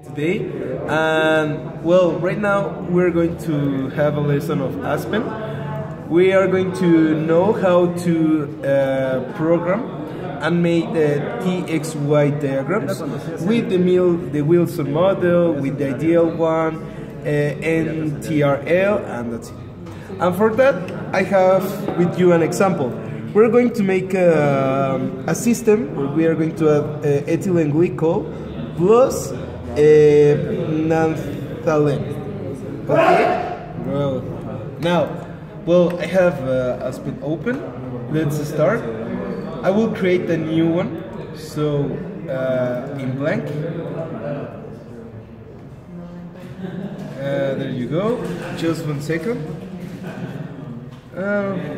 Today, and well, right now we're going to have a lesson of Aspen. We are going to know how to program and make the TXY diagrams with the Wilson model, with the ideal one, NTRL, and that's it. And for that, I have with you an example. We're going to make a system where we are going to have ethylene glycol plus naphthalene. Okay. Well, now, I have Aspen open. Let's start. I will create a new one. So in blank. There you go. Just 1 second.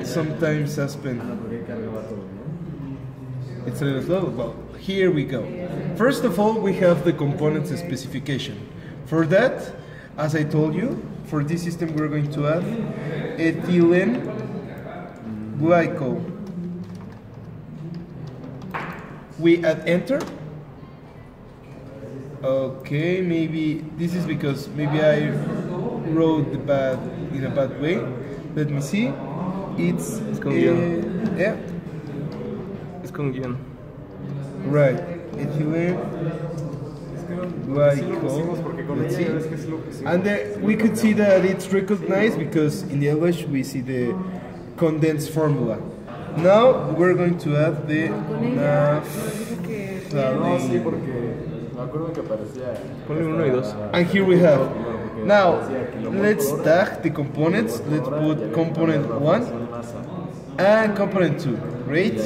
Sometimes Aspen it's a little slow. Well, here we go. First of all, we have the components specification. For that, as I told you, for this system we're going to add ethylene glycol. We add enter. Okay, maybe this is because maybe I wrote in a bad way. Let me see. It's yeah. Es con guión. Right. Ethylene glycol. Let's see. And we could see that it's recognized because in the English we see the condensed formula. Now we're going to add the naphthalene. And here we have. Now let's tag the components. Let's put component 1 and component 2. Great.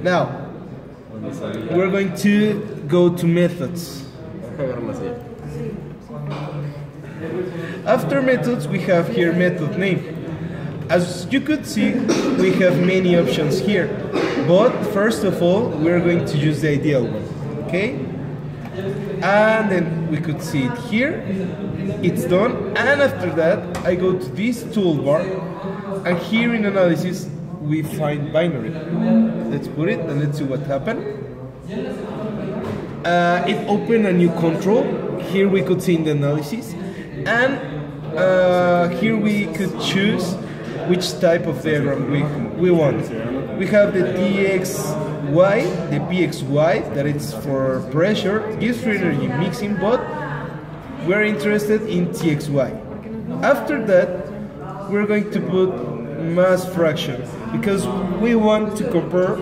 Now we're going to go to methods. After methods, we have here method name. As you could see, we have many options here, but first of all, we're going to use the ideal one. Okay? And then we could see it here. It's done. And after that, I go to this toolbar, and here in analysis, we find binary. Let's put it and let's see what happened. It opened a new control. Here we could see in the analysis, and here we could choose which type of diagram we want. We have the TXY, the PXY, that is for pressure, gives free energy mixing, but we're interested in TXY. After that, we're going to put mass fraction because we want to compare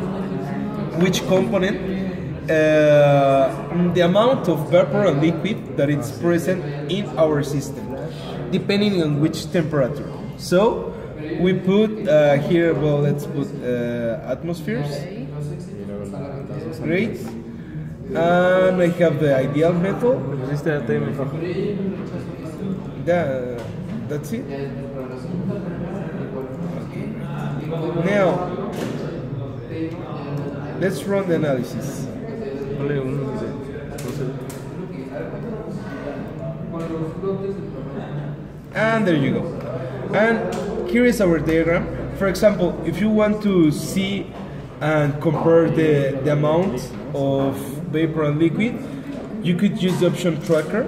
which component, the amount of vapor and liquid that is present in our system, depending on which temperature. So we put here, well, let's put atmospheres. Great. And I have the ideal method. That's it. Now, let's run the analysis. And there you go. And here is our diagram. For example, if you want to see and compare the amount of vapor and liquid, you could use the option tracker.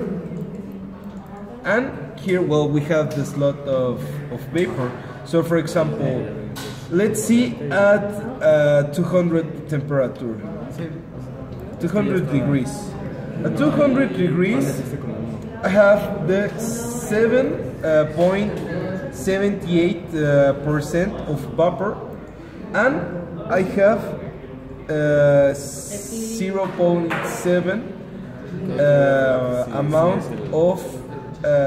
And here, well, we have the slot of vapor. So for example, let's see at 200 temperature, 200 degrees. At 200 degrees, I have the 7.78% of vapor, and I have 0.7 amount of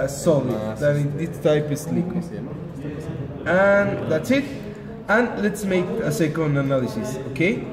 solid, that in this type is liquid. And that's it. And let's make a second analysis, okay?